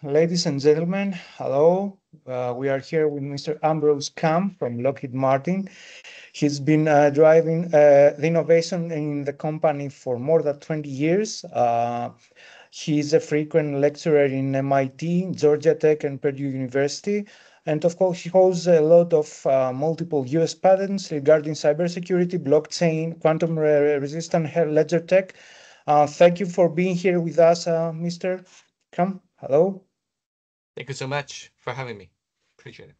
Ladies and gentlemen, hello. We are here with Mr. Ambrose Kam from Lockheed Martin. He's been driving the innovation in the company for more than 20 years. He's a frequent lecturer in MIT, Georgia Tech, and Purdue University. And of course, he holds a lot of multiple US patents regarding cybersecurity, blockchain, quantum resistant ledger tech. Thank you for being here with us, Mr. Kam. Hello. Thank you so much for having me. Appreciate it.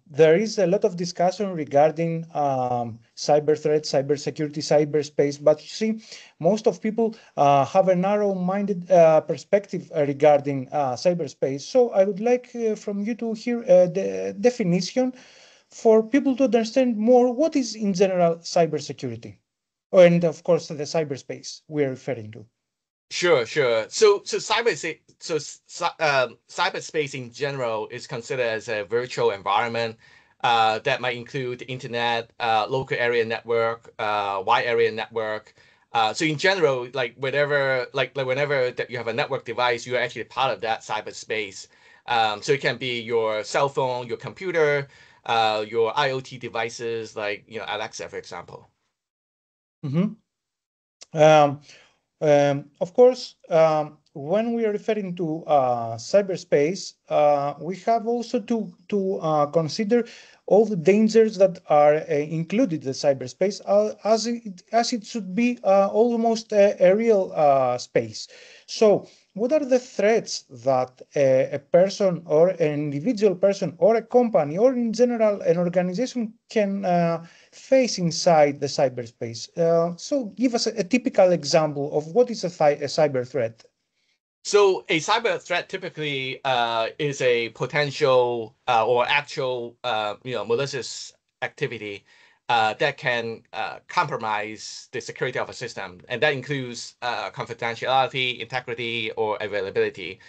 There is a lot of discussion regarding cyber threats, cybersecurity, cyberspace, but you see, most of people have a narrow-minded perspective regarding cyberspace. So I would like from you to hear the definition for people to understand more what is in general cybersecurity, and of course the cyberspace we are referring to. Sure. So cyberspace in general is considered as a virtual environment that might include the internet, local area network, wide area network. So in general, whenever that you have a network device, you're actually part of that cyberspace. So it can be your cell phone, your computer, your IoT devices, like Alexa, for example. Mm-hmm. Of course, when we are referring to cyberspace, we have also to consider all the dangers that are included in the cyberspace, as it should be almost a real space. So, what are the threats that a person or an individual person or a company or in general an organization can face inside the cyberspace? So give us a typical example of what is a cyber threat. So a cyber threat typically is a potential or actual malicious activity that can compromise the security of a system, and that includes confidentiality, integrity, or availability.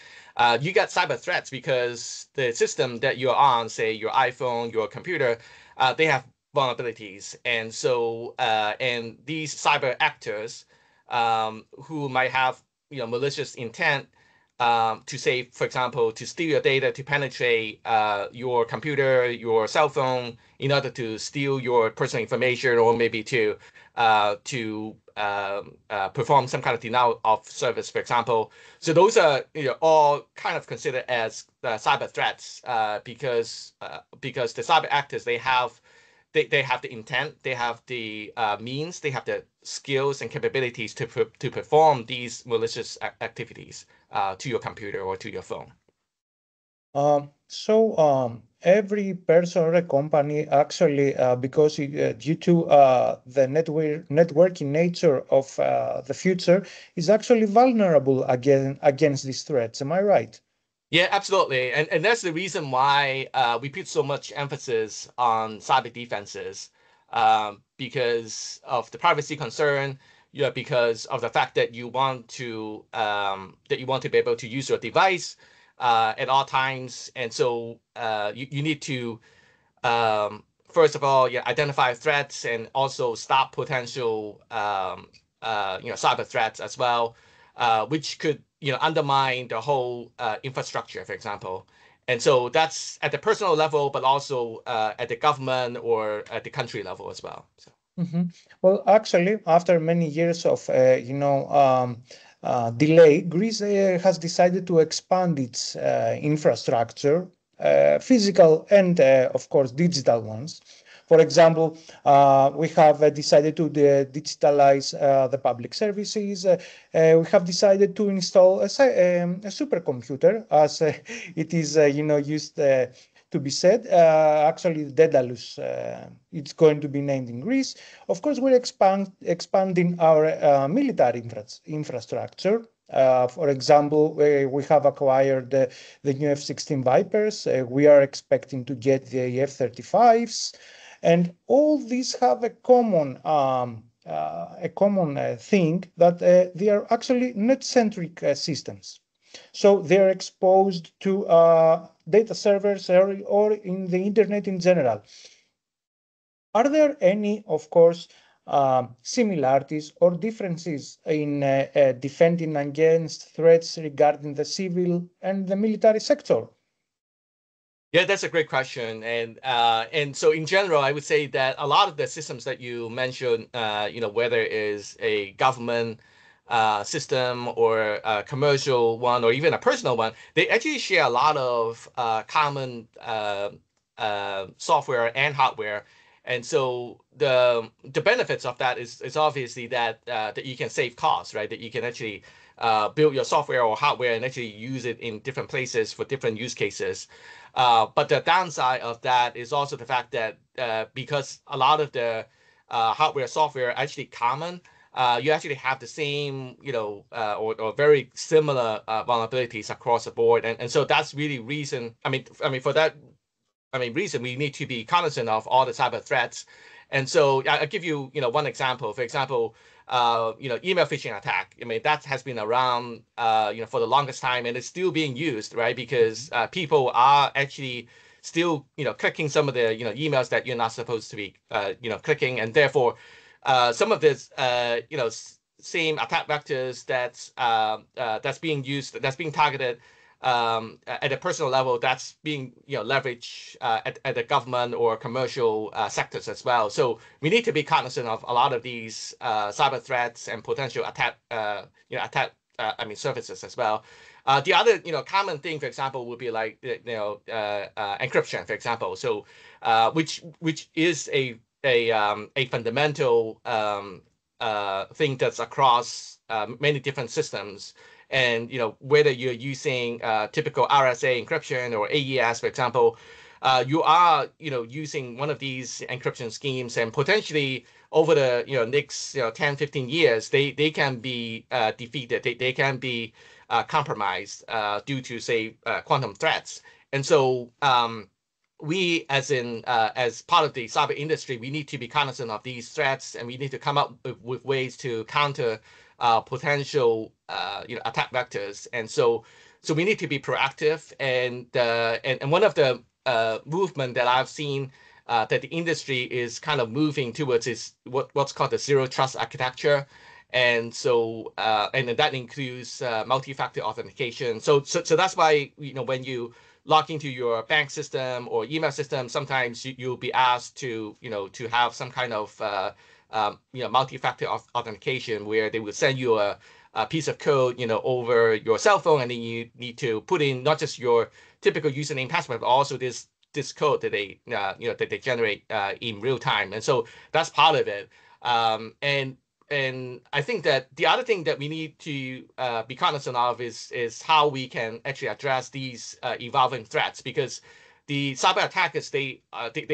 You get cyber threats because the system that you're on, say your iPhone, your computer, they have vulnerabilities, and so and these cyber actors who might have malicious intent to say, for example, to steal your data, to penetrate your computer, your cell phone, in order to steal your personal information, or maybe to perform some kind of denial of service, for example. So those are all kind of considered as cyber threats because the cyber actors, they have the intent, they have the means, they have the skills and capabilities to perform these malicious activities to your computer or to your phone. Every person or a company actually, because due to the networking nature of the future, is actually vulnerable against these threats. Am I right? Yeah, absolutely. And that's the reason why we put so much emphasis on cyber defenses, because of the privacy concern, because of the fact that you want to be able to use your device at all times. And so you need to first of all, identify threats and also stop potential cyber threats as well, which could undermine the whole infrastructure, for example. And so that's at the personal level, but also at the government or at the country level as well. So. Mm-hmm. Well, actually, after many years of delay, Greece has decided to expand its infrastructure, physical and, of course, digital ones. For example, we have decided to digitalize the public services. We have decided to install a supercomputer, as it is, used to be said. Actually, Daedalus, it's going to be named in Greece. Of course, we're expanding our military infrastructure. For example, we have acquired the new F-16 Vipers. We are expecting to get the F-35s. And all these have a common thing, that they are actually net-centric systems. So they're exposed to data servers or in the internet in general. Are there any, of course, similarities or differences in defending against threats regarding the civil and the military sector? Yeah, that's a great question, and so in general, I would say that a lot of the systems that you mentioned, whether it is a government system or a commercial one or even a personal one, they actually share a lot of common software and hardware. And so the benefits of that is obviously that you can save costs, right? That you can actually build your software or hardware and actually use it in different places for different use cases. But the downside of that is also the fact that because a lot of the hardware software are actually common, you actually have the same, or very similar vulnerabilities across the board. And so that's really reason. For that reason, we need to be cognizant of all the cyber threats. And so I'll give you, one example. For example, email phishing attack. That has been around, for the longest time, and it's still being used, right? Because people are actually still, clicking some of the, emails that you're not supposed to be, clicking, and therefore, some of this, same attack vectors that's being used, that's being targeted at a personal level, that's being leveraged at the government or commercial sectors as well. So we need to be cognizant of a lot of these cyber threats and potential attack services as well. The other common thing, for example, would be like encryption, for example. So which is a fundamental thing that's across many different systems. And whether you're using typical RSA encryption or AES, for example, you are using one of these encryption schemes, and potentially over the next 10, 15 years, they can be defeated. They can be compromised due to, say, quantum threats. And so we, as part of the cyber industry, we need to be cognizant of these threats, and we need to come up with ways to counter potential attack vectors. And so we need to be proactive. And one of the movement that I've seen that the industry is kind of moving towards is what's called the zero trust architecture. And so and that includes multi-factor authentication. So that's why when you log into your bank system or email system, sometimes you'll be asked to have some kind of multi-factor authentication, where they will send you a piece of code over your cell phone, and then you need to put in not just your typical username, password, but also this code that they that they generate in real time. And so that's part of it. And I think that the other thing that we need to be cognizant of is how we can actually address these evolving threats, because the cyber attackers, they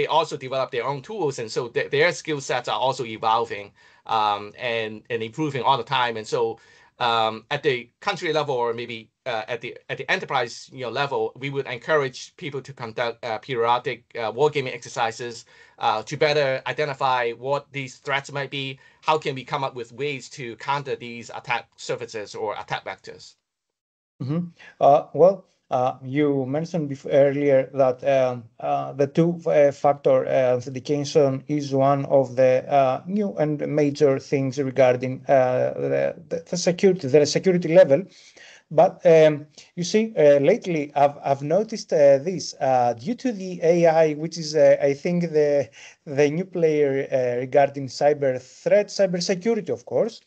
also develop their own tools, and so their skill sets are also evolving and improving all the time. And so at the country level, or maybe at the enterprise level, we would encourage people to conduct periodic wargaming exercises to better identify what these threats might be. How can we come up with ways to counter these attack surfaces or attack vectors? You mentioned earlier that the two-factor authentication is one of the new and major things regarding the security level. But you see, lately I've noticed this due to the AI, which is I think the new player regarding cyber threat, cybersecurity, of course.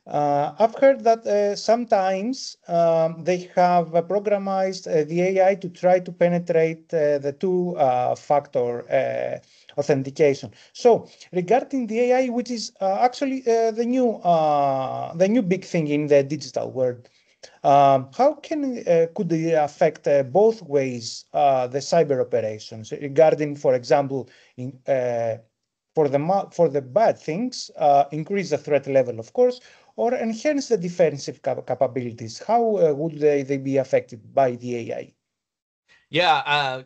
I've heard that sometimes they have programmed the AI to try to penetrate the two-factor authentication. So regarding the AI, which is actually the new big thing in the digital world, how could it affect both ways the cyber operations regarding, for example, for the bad things, increase the threat level, of course, or enhance the defensive capabilities? How would they be affected by the AI? Yeah,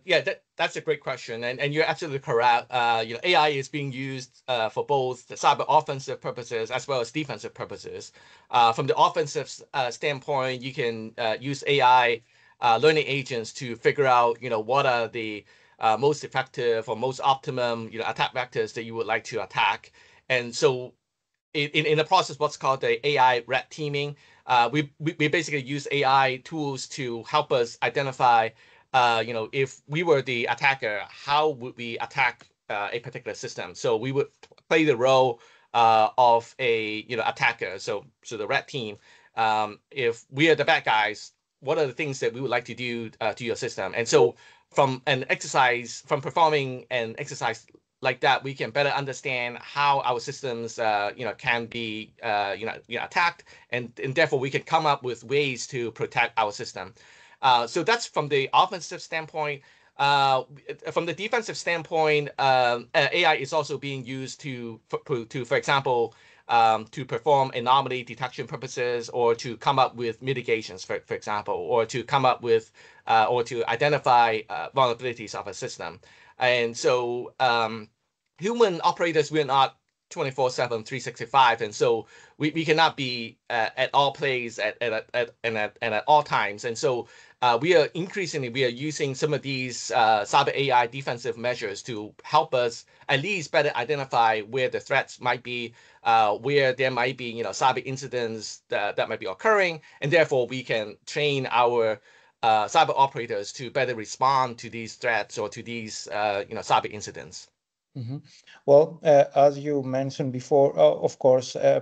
that's a great question, and you're absolutely correct. AI is being used for both the cyber offensive purposes as well as defensive purposes. From the offensive standpoint, you can use AI learning agents to figure out what are the most effective or most optimum attack vectors that you would like to attack. And so in the process, what's called the AI red teaming, we basically use AI tools to help us identify, if we were the attacker, how would we attack a particular system? So we would play the role of a attacker. So the red team, if we are the bad guys, what are the things that we would like to do to your system? And so from performing an exercise like that, we can better understand how our systems, can be, attacked, and therefore we can come up with ways to protect our system. So that's from the offensive standpoint. From the defensive standpoint, AI is also being used for example, to perform anomaly detection purposes, or to come up with mitigations, for example, or to come up with, or to identify vulnerabilities of a system. And so human operators, we're not 24/7, 365, and so we cannot be at all places at all times. And so we are using some of these cyber AI defensive measures to help us at least better identify where the threats might be, where there might be cyber incidents that might be occurring, and therefore we can train our cyber operators to better respond to these threats or to these cyber incidents. Mm-hmm. Well, as you mentioned before, of course, a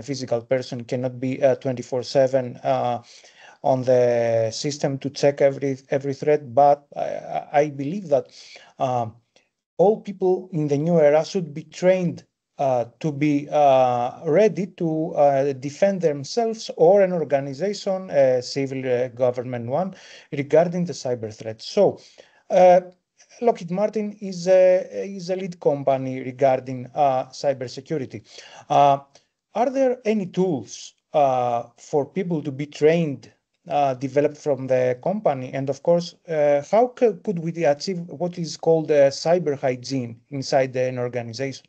physical person cannot be 24/7 on the system to check every threat, but I believe that all people in the new era should be trained to be ready to defend themselves or an organization, a civil government one, regarding the cyber threat. So Lockheed Martin is a lead company regarding cybersecurity. Are there any tools for people to be trained, developed from the company? And of course, how could we achieve what is called cyber hygiene inside an organization?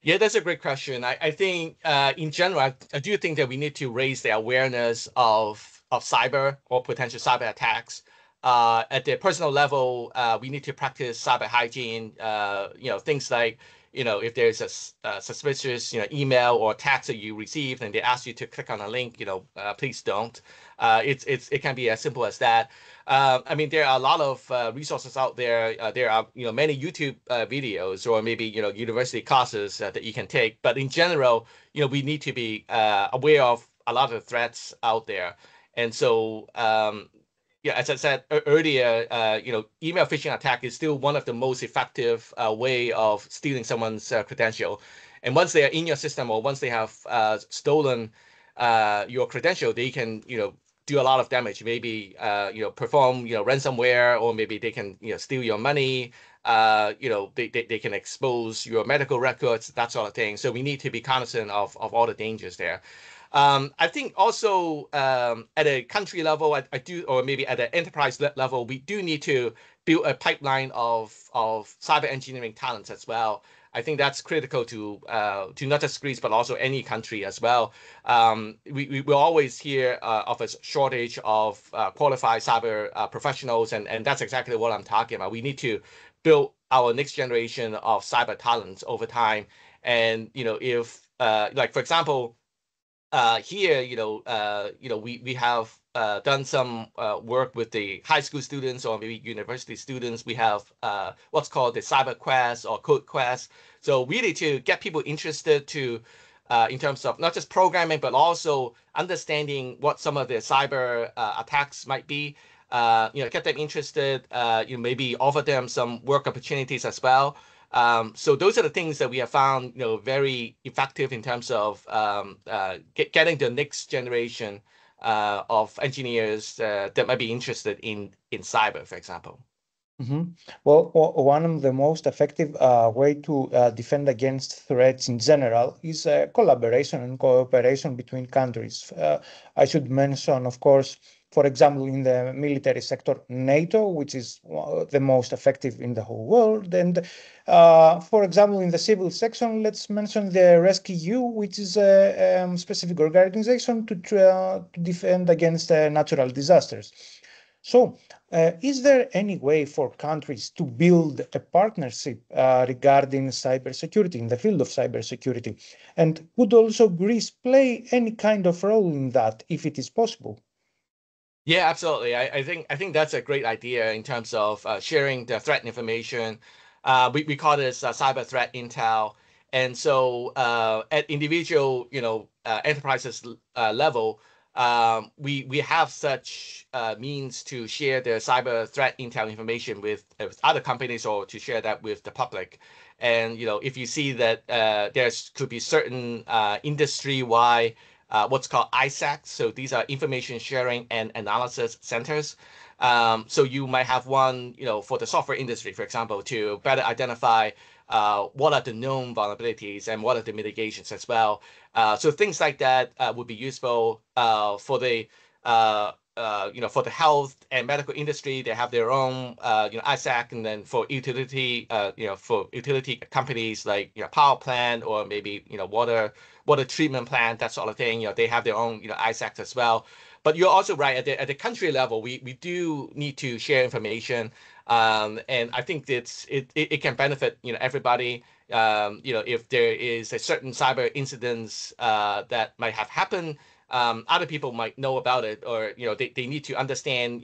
Yeah, that's a great question. I think in general, I do think that we need to raise the awareness of cyber or potential cyber attacks. At the personal level, we need to practice cyber hygiene. Things like, if there's a suspicious, email or text that you received and they ask you to click on a link, please don't. It can be as simple as that. There are a lot of resources out there. There are, many YouTube videos or maybe, university classes that you can take. But in general, we need to be aware of a lot of threats out there. And so, as I said earlier, email phishing attack is still one of the most effective way of stealing someone's credential. And once they are in your system, or once they have stolen your credential, they can, do a lot of damage. Maybe, perform, ransomware, or maybe they can, steal your money. They can expose your medical records, that sort of thing. So we need to be cognizant of all the dangers there. I think also at a country level, I do, or maybe at an enterprise level, we do need to build a pipeline of cyber engineering talents as well. I think that's critical to not just Greece, but also any country as well. We will always hear of a shortage of qualified cyber professionals, and that's exactly what I'm talking about. We need to build our next generation of cyber talents over time. And, if, like, for example, here, we have done some work with the high school students or maybe university students. We have what's called the cyber quest or code quest. So really to get people interested to, in terms of not just programming, but also understanding what some of the cyber attacks might be. Get them interested. Maybe offer them some work opportunities as well. So those are the things that we have found, very effective in terms of getting the next generation of engineers that might be interested in cyber, for example. Mm-hmm. Well, one of the most effective way to defend against threats in general is collaboration and cooperation between countries. I should mention, of course, for example, in the military sector, NATO, which is the most effective in the whole world. And for example, in the civil section, let's mention the rescue, which is a specific organization to defend against natural disasters. So, is there any way for countries to build a partnership regarding cybersecurity, in the field of cybersecurity? And could also Greece play any kind of role in that if it is possible? Yeah, absolutely. I think that's a great idea in terms of sharing the threat information. We call this cyber threat intel. And so at individual, enterprises level, we have such means to share the cyber threat intel information with other companies or to share that with the public. And if you see that could be certain industry-wide what's called ISACs. So these are information sharing and analysis centers. So you might have one, for the software industry, for example, to better identify what are the known vulnerabilities and what are the mitigations as well. So things like that would be useful for the for the health and medical industry. They have their own ISAC, and then for utility for utility companies like power plant or maybe water treatment plant, that sort of thing. They have their own ISACs as well. But you're also right, at the country level, we do need to share information, and I think it can benefit everybody. If there is a certain cyber incidents that might have happened, other people might know about it, or they need to understand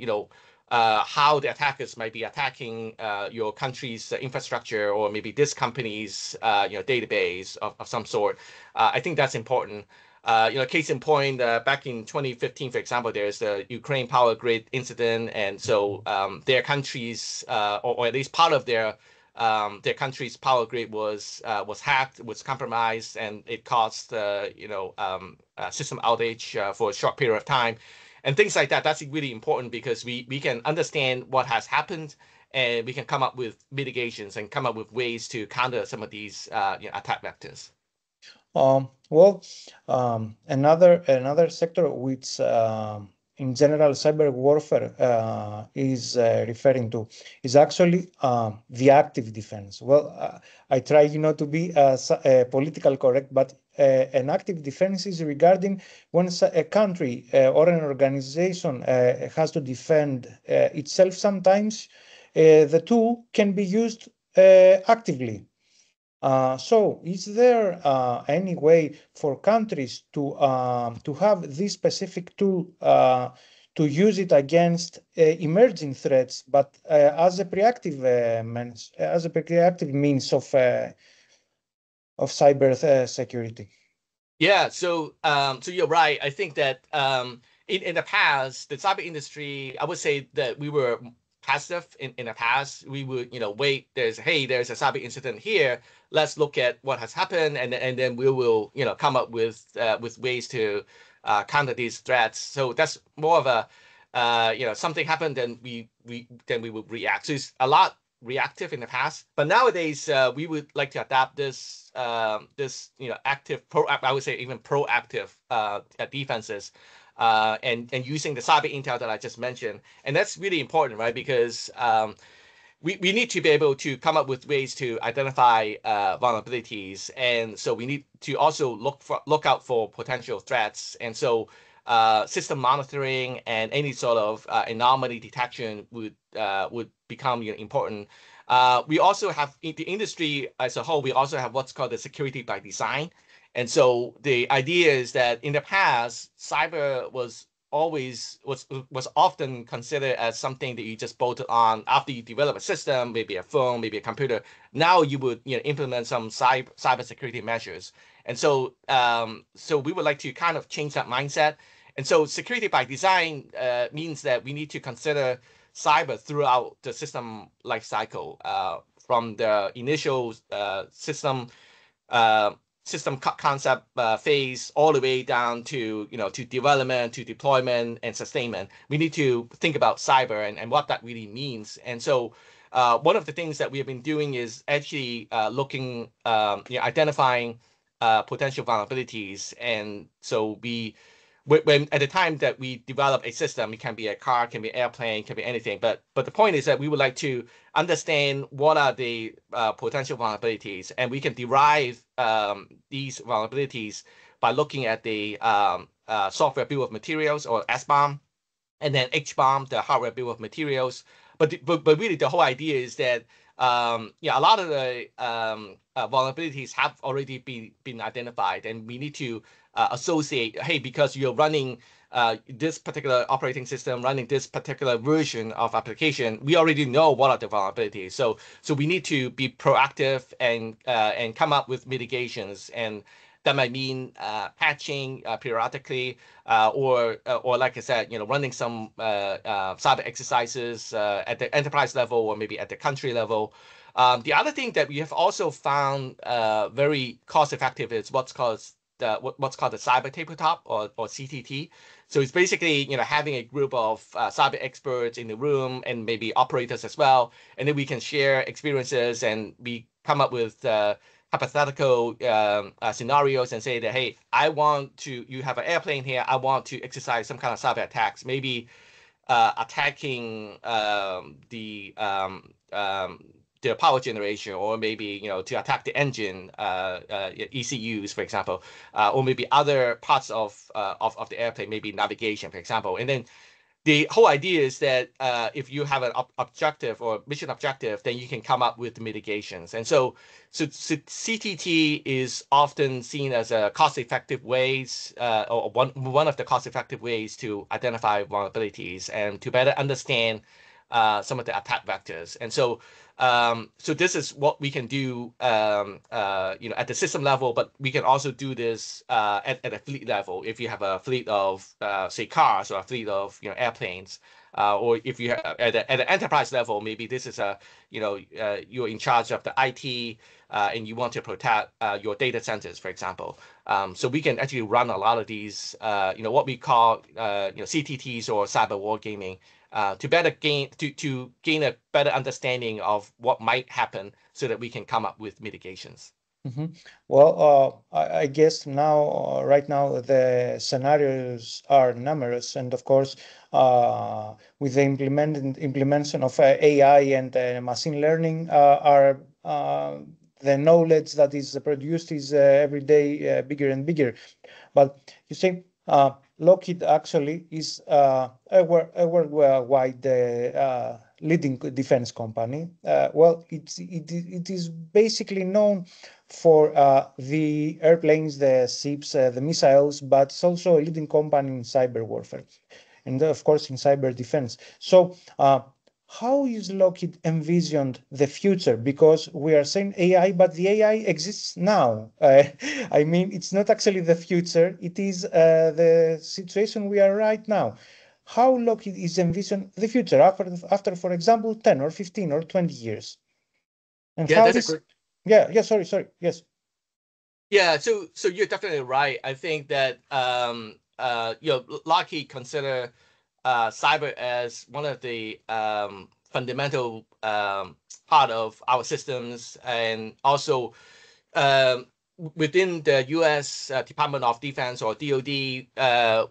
how the attackers might be attacking your country's infrastructure or maybe this company's database of some sort. I think that's important. Case in point, back in 2015, for example, there's the Ukraine power grid incident, and so their country's or at least part of their country's power grid was hacked, was compromised, and it caused system outage for a short period of time. And things like that. That's really important because we can understand what has happened, and we can come up with mitigations and come up with ways to counter some of these attack vectors. Another sector which in general cyber warfare is referring to is actually the active defense. Well, I try to be political correct, but an active defense is regarding when a country or an organization has to defend itself. Sometimes the tool can be used actively. So, is there any way for countries to have this specific tool to use it against emerging threats, but as a preactive means of cyber security? Yeah, so you're right. I think that in the past, the cyber industry, I would say that we were passive in the past. We would wait. There's a cyber incident here. Let's look at what has happened, and then we will come up with ways to counter these threats. So that's more of a something happened, then we would react. So it's a lot reactive in the past, but nowadays we would like to adapt this active, I would say even proactive defenses. And using the cyber intel that I just mentioned. And that's really important, right? Because we need to be able to come up with ways to identify vulnerabilities. And so we need to also look out for potential threats. And so system monitoring and any sort of anomaly detection would become important. We also have, in the industry as a whole, we also have what's called the security by design. And so the idea is that in the past, cyber was often considered as something that you just bolted on after you develop a system, maybe a phone, maybe a computer. Now you would implement some cyber security measures. And so we would like to kind of change that mindset. And so security by design means that we need to consider cyber throughout the system life cycle, from the initial system concept phase all the way down to to development, to deployment and sustainment. We need to think about cyber and what that really means. And so one of the things that we have been doing is actually looking identifying potential vulnerabilities. And so when at the time that we develop a system, it can be a car, can be an airplane, can be anything. But the point is that we would like to understand what are the potential vulnerabilities, and we can derive these vulnerabilities by looking at the software bill of materials, or SBOM, and then H-bomb, the hardware bill of materials. But really, the whole idea is that a lot of the vulnerabilities have already been identified, and we need to associate, hey, because you're running this particular operating system, running this particular version of application, we already know what are the vulnerabilities. So we need to be proactive and come up with mitigations, and that might mean patching periodically, or like I said, running some cyber exercises at the enterprise level or maybe at the country level. The other thing that we have also found very cost-effective is what's called the cyber tabletop, or CTT. So it's basically having a group of cyber experts in the room and maybe operators as well, and then we can share experiences and we come up with hypothetical scenarios and say that, hey, you have an airplane here, I want to exercise some kind of cyber attacks, maybe attacking the power generation, or maybe to attack the engine, ECUs, for example, or maybe other parts of the airplane, maybe navigation, for example. And then the whole idea is that if you have an objective or mission objective, then you can come up with mitigations. And so CTT is often seen as a cost-effective ways, or one of the cost-effective ways to identify vulnerabilities and to better understand some of the attack vectors. And so this is what we can do, at the system level, but we can also do this at a fleet level. If you have a fleet of, say, cars, or a fleet of, airplanes, or if you have at an enterprise level, maybe this is you're in charge of the IT, and you want to protect your data centers, for example. So we can actually run a lot of these, what we call, CTTs, or cyber war gaming, to gain a better understanding of what might happen, so that we can come up with mitigations. Mm-hmm. Well, I guess right now the scenarios are numerous, and of course, with the implementation of AI and machine learning, the knowledge that is produced is every day bigger and bigger. But you say Lockheed actually is a worldwide leading defense company. Well, it is basically known for the airplanes, the ships, the missiles, but it's also a leading company in cyber warfare, and of course in cyber defense. So how is Lockheed envisioned the future? Because we are saying AI, but the AI exists now. I mean, it's not actually the future. It is the situation we are right now. How Lockheed is envisioned the future after, for example, 10 or 15 or 20 years? And yeah, how that's is... a great... Yeah, sorry, yes. Yeah, so you're definitely right. I think that Lockheed consider cyber as one of the fundamental part of our systems, and also within the U.S. Department of Defense, or DoD,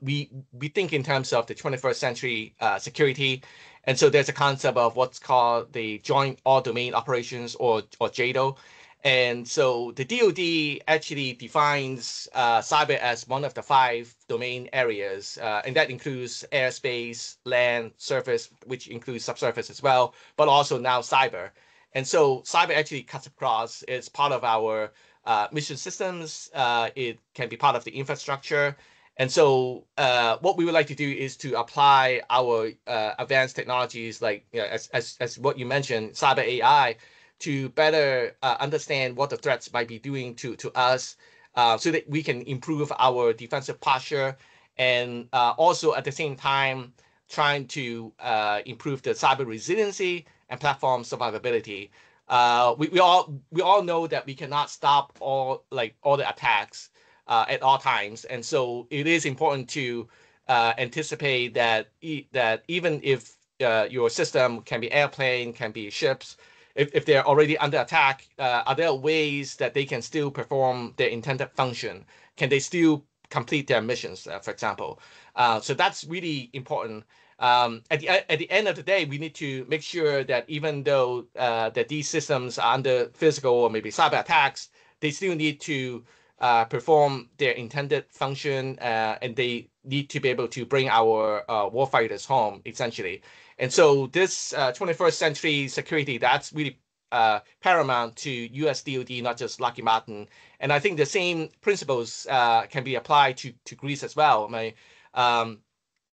we think in terms of the 21st century security, and so there's a concept of what's called the Joint All-Domain Operations, or JADO. And so the DoD actually defines cyber as one of the 5 domain areas, and that includes airspace, land, surface, which includes subsurface as well, but also now cyber. And so cyber actually cuts across. It's part of our mission systems. It can be part of the infrastructure. And so what we would like to do is to apply our advanced technologies, like as what you mentioned, cyber AI, to better understand what the threats might be doing to us, so that we can improve our defensive posture, and also at the same time trying to improve the cyber resiliency and platform survivability. We all know that we cannot stop all the attacks at all times, and so it is important to anticipate that even if your system can be airplane, can be ships, if they're already under attack, are there ways that they can still perform their intended function? Can they still complete their missions, for example? So that's really important. At the end of the day, we need to make sure that even though that these systems are under physical or maybe cyber attacks, they still need to perform their intended function, and they need to be able to bring our warfighters home, essentially. And so this 21st century security, that's really paramount to U.S. DoD, not just Lockheed Martin. And I think the same principles can be applied to Greece as well.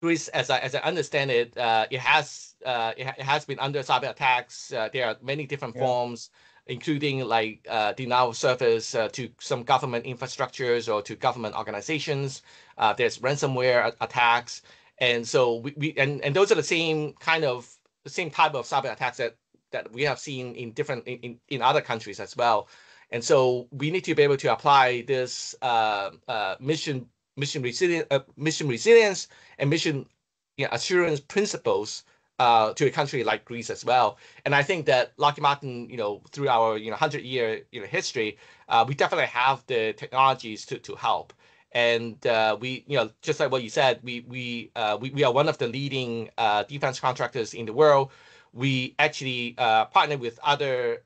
Greece, as I understand it, it has been under cyber attacks. There are many different forms, including like denial of service to some government infrastructures or to government organizations. There's ransomware attacks, and so and those are the same type of cyber attacks that we have seen in other countries as well. And so we need to be able to apply this mission resilience and mission assurance principles to a country like Greece as well. And I think that Lockheed Martin, through our 100-year history, we definitely have the technologies to help. And we, just like what you said, we are one of the leading defense contractors in the world. We actually partner with other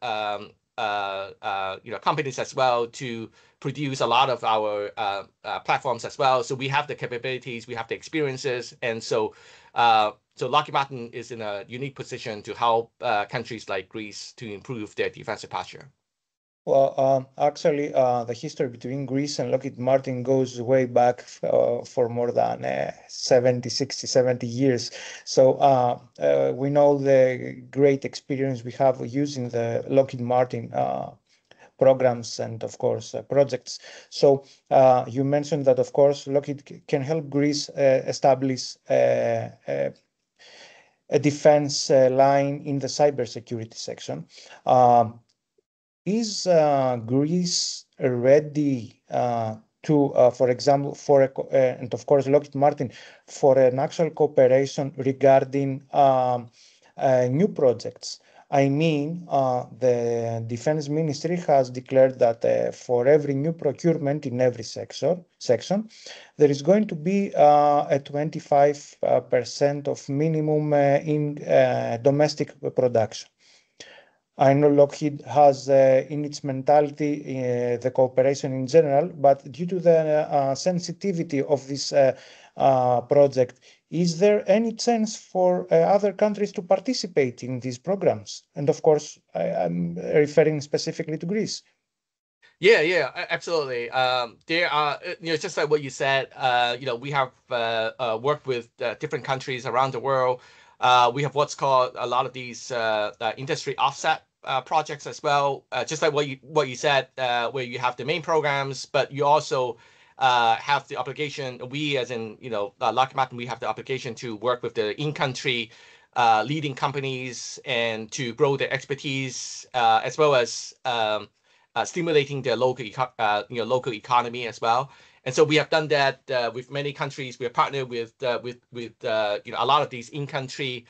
companies as well to produce a lot of our platforms as well. So we have the capabilities, we have the experiences, and so Lockheed Martin is in a unique position to help countries like Greece to improve their defensive posture. Well, actually, the history between Greece and Lockheed Martin goes way back for more than 70 years. So we know the great experience we have using the Lockheed Martin programs and, of course, projects. So you mentioned that, of course, Lockheed can help Greece establish a defense line in the cybersecurity section. Is Greece ready to, for example, and of course Lockheed Martin, for an actual cooperation regarding new projects? I mean, the Defense Ministry has declared that for every new procurement in every section, there is going to be a 25% of minimum in domestic production. I know Lockheed has in its mentality the cooperation in general, but due to the sensitivity of this project, is there any chance for other countries to participate in these programs? And of course, I'm referring specifically to Greece. Yeah, absolutely. There are, just like what you said, we have worked with different countries around the world. We have what's called a lot of these industry offset projects as well, just like what you said, where you have the main programs, but you also have the obligation. We, as in Lockheed Martin, we have the obligation to work with the in-country leading companies and to grow their expertise, as well as stimulating their local economy as well. And so we have done that with many countries. We have partnered with a lot of these in-country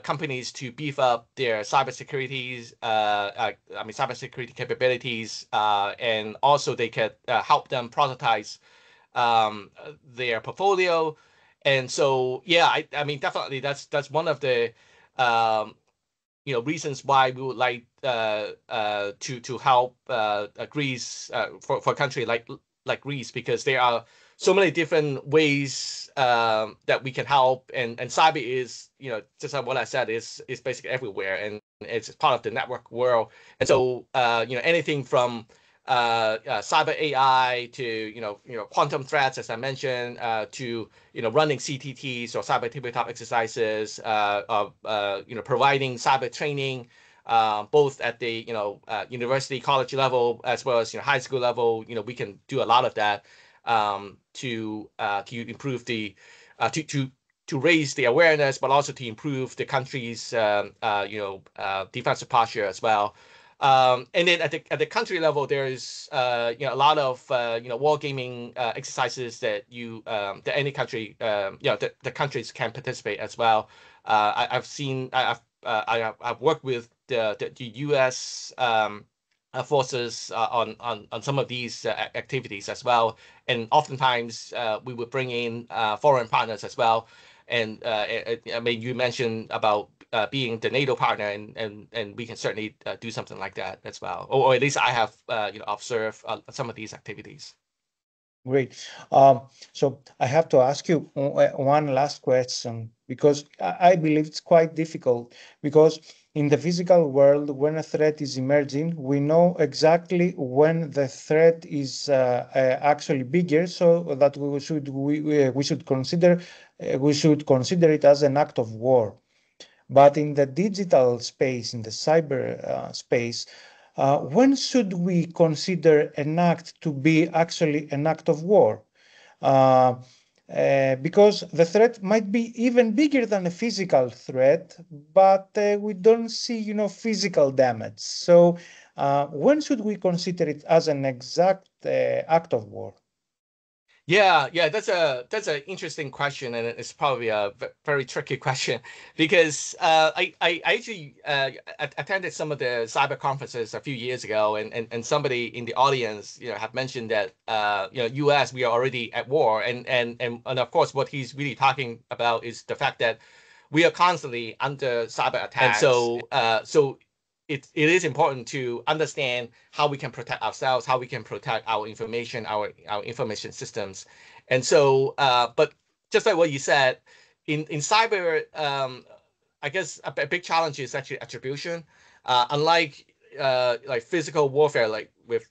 companies to beef up their cybersecurity capabilities, and also they can help them prototype their portfolio. And so, I mean, definitely that's one of the reasons why we would like to help Greece, for a country like Greece, because there are so many different ways that we can help, and cyber is, just like what I said, is basically everywhere, and it's part of the network world. And so anything from cyber AI to quantum threats, as I mentioned, to running CTTs or cyber tabletop exercises, providing cyber training, both at the university, college level, as well as high school level. We can do a lot of that to improve the to raise the awareness, but also to improve the country's defensive posture as well. And then at the country level, there is a lot of war gaming exercises that that any country the countries can participate as well. I've worked with the U.S. Forces on some of these activities as well, and oftentimes we would bring in foreign partners as well. And I mean, you mentioned about being the NATO partner, and we can certainly do something like that as well, or at least I have observed some of these activities. Great. So I have to ask you one last question, because I believe it's quite difficult, because in the physical world, when a threat is emerging, we know exactly when the threat is actually bigger, so that we should consider it as an act of war. But in the digital space, in the cyber space, when should we consider an act to be actually an act of war? Because the threat might be even bigger than a physical threat, but we don't see, physical damage. So when should we consider it as an exact act of war? Yeah, that's an interesting question, and it's probably a very tricky question, because I actually attended some of the cyber conferences a few years ago, and somebody in the audience have mentioned that U.S. we are already at war, and of course what he's really talking about is the fact that we are constantly under cyber attacks, and so it is important to understand how we can protect ourselves, how we can protect our information, our information systems. And so, but just like what you said, in cyber, I guess a big challenge is actually attribution. Unlike like physical warfare, like with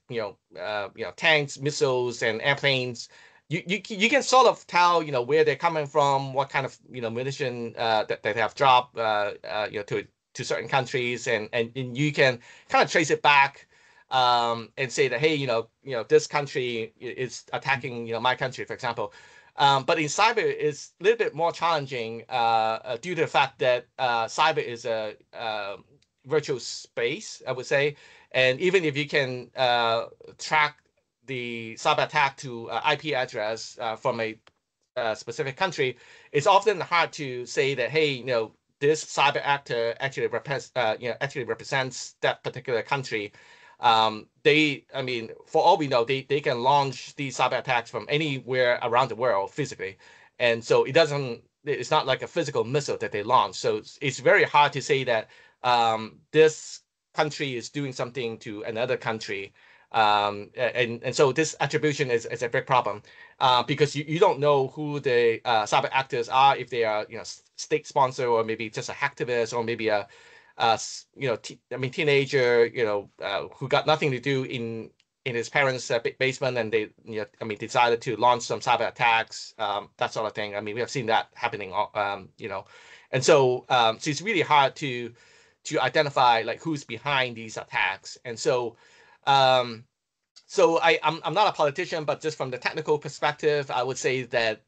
tanks, missiles, and airplanes, you can sort of tell where they're coming from, what kind of munition that they have dropped to certain countries, and you can kind of trace it back and say that, hey, this country is attacking my country, for example. But in cyber, it's a little bit more challenging due to the fact that cyber is a virtual space, I would say, and even if you can track the cyber attack to IP address from a specific country, it's often hard to say that, hey, this cyber actor actually represents that particular country. For all we know, they can launch these cyber attacks from anywhere around the world physically, and so it's not like a physical missile that they launch. So it's very hard to say that this country is doing something to another country. And so this attribution is a big problem because you don't know who the cyber actors are, if they are state sponsor, or maybe just a hacktivist, or maybe a teenager who got nothing to do in his parents' basement, and they decided to launch some cyber attacks, that sort of thing. We have seen that happening, and so it's really hard to identify like who's behind these attacks. And so I'm not a politician, but just from the technical perspective, I would say that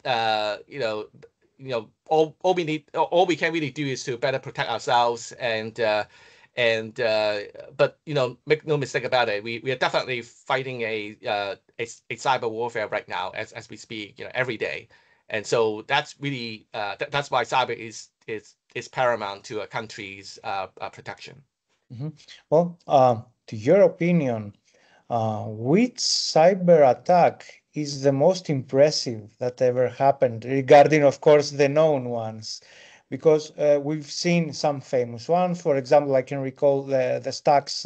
all we can really do is to better protect ourselves, but make no mistake about it, we are definitely fighting a cyber warfare right now as we speak, every day. And so that's really that's why cyber is paramount to a country's protection. Mm-hmm. Well, to your opinion, which cyber attack is the most impressive that ever happened, regarding, of course, the known ones? Because we've seen some famous ones. For example, I can recall the Stacks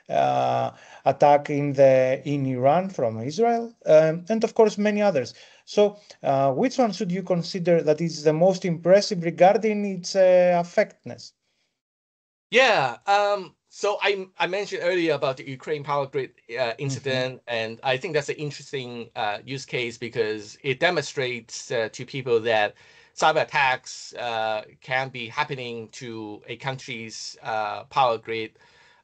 attack in Iran from Israel, and of course many others. So which one should you consider that is the most impressive regarding its effectiveness? Yeah. So I mentioned earlier about the Ukraine power grid incident, and I think that's an interesting use case because it demonstrates to people that cyber attacks can be happening to a country's power grid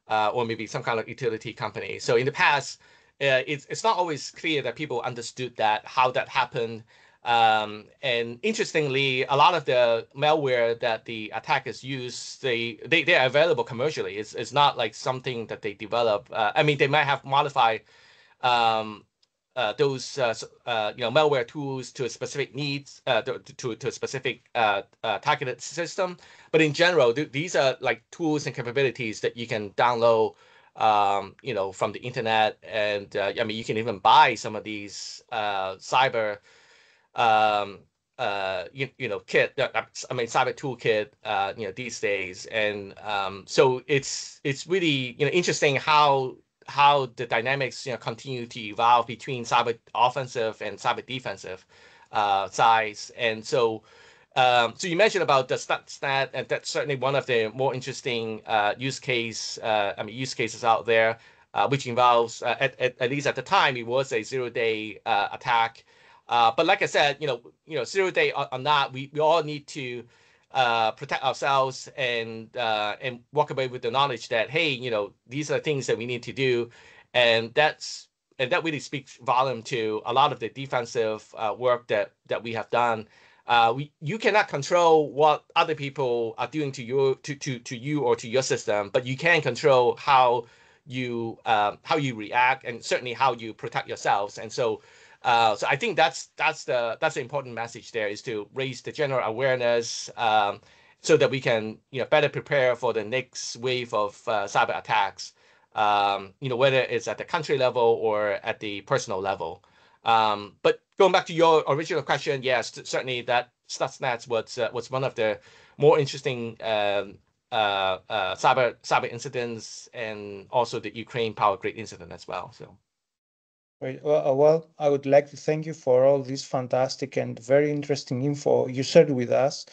or maybe some kind of utility company. So in the past, it's not always clear that people understood how that happened. And interestingly, a lot of the malware that the attackers use, they are available commercially. It's not like something that they develop. They might have modified those malware tools to a specific needs, to a specific targeted system. But in general, these are like tools and capabilities that you can download from the internet, and you can even buy some of these cyber kit. I mean, cyber toolkit. These days, and so it's really interesting how the dynamics continue to evolve between cyber offensive and cyber defensive sides. And so you mentioned about the Stuxnet, and that's certainly one of the more interesting use cases out there, which involves at least at the time it was a 0-day attack. But like I said, 0-day or not, we all need to protect ourselves and walk away with the knowledge that, hey, these are things that we need to do, and that really speaks volume to a lot of the defensive work that we have done. You cannot control what other people are doing to you or to your system, but you can control how you react, and certainly how you protect yourselves. And so I think that's the important message there, is to raise the general awareness so that we can better prepare for the next wave of cyber attacks, whether it's at the country level or at the personal level. But going back to your original question, yes, certainly that Stuxnet was one of the more interesting cyber incidents, and also the Ukraine power grid incident as well. So. Well, I would like to thank you for all this fantastic and very interesting info you shared with us.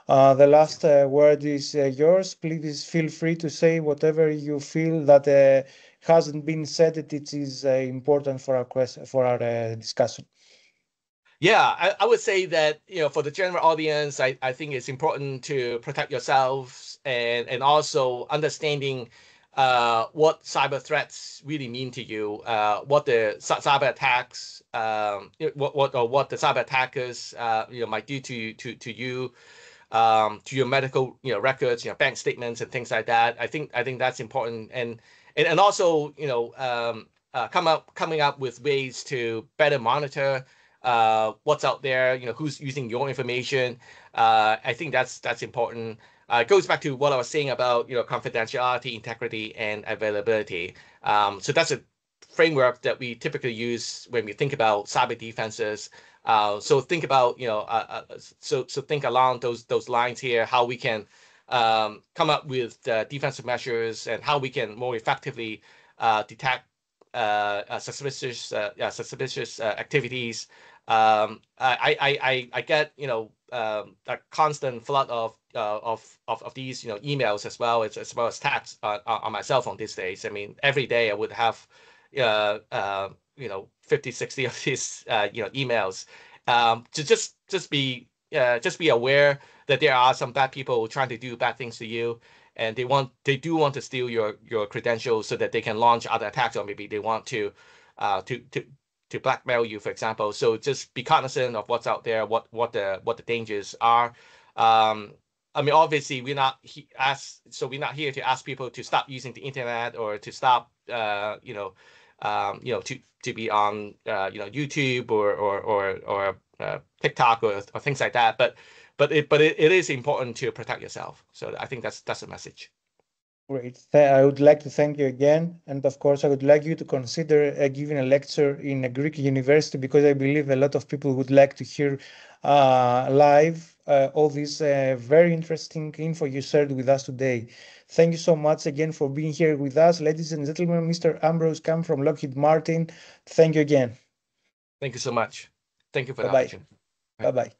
The last word is yours. Please feel free to say whatever you feel that hasn't been said, that it is important for our discussion. Yeah, I would say that for the general audience, I think it's important to protect yourselves, and also understanding what cyber threats really mean to you, what the cyber attacks, what the cyber attackers might do to you, to your medical records, bank statements and things like that. I think that's important, and also coming up with ways to better monitor what's out there, who's using your information. I think that's important. It goes back to what I was saying about confidentiality, integrity, and availability. So that's a framework that we typically use when we think about cyber defenses. So think about so think along those lines here, how we can come up with defensive measures, and how we can more effectively detect suspicious activities. I get a constant flood of these emails as well as texts on my cell phone these days. I mean, every day I would have 50, 60 of these emails. To just be aware that there are some bad people trying to do bad things to you, and they do want to steal your credentials so that they can launch other attacks, or maybe they want to blackmail you, for example. So just be cognizant of what's out there, what the dangers are. I mean, obviously, we're not here to ask people to stop using the internet, or to stop to be on YouTube or TikTok or things like that. But it is important to protect yourself. So I think that's a message. Great. I would like to thank you again. And of course, I would like you to consider giving a lecture in a Greek university, because I believe a lot of people would like to hear live all this very interesting info you shared with us today. Thank you so much again for being here with us. Ladies and gentlemen, Mr. Ambrose Kam from Lockheed Martin. Thank you again. Thank you so much. Thank you for the Bye-bye. opportunity. Bye-bye.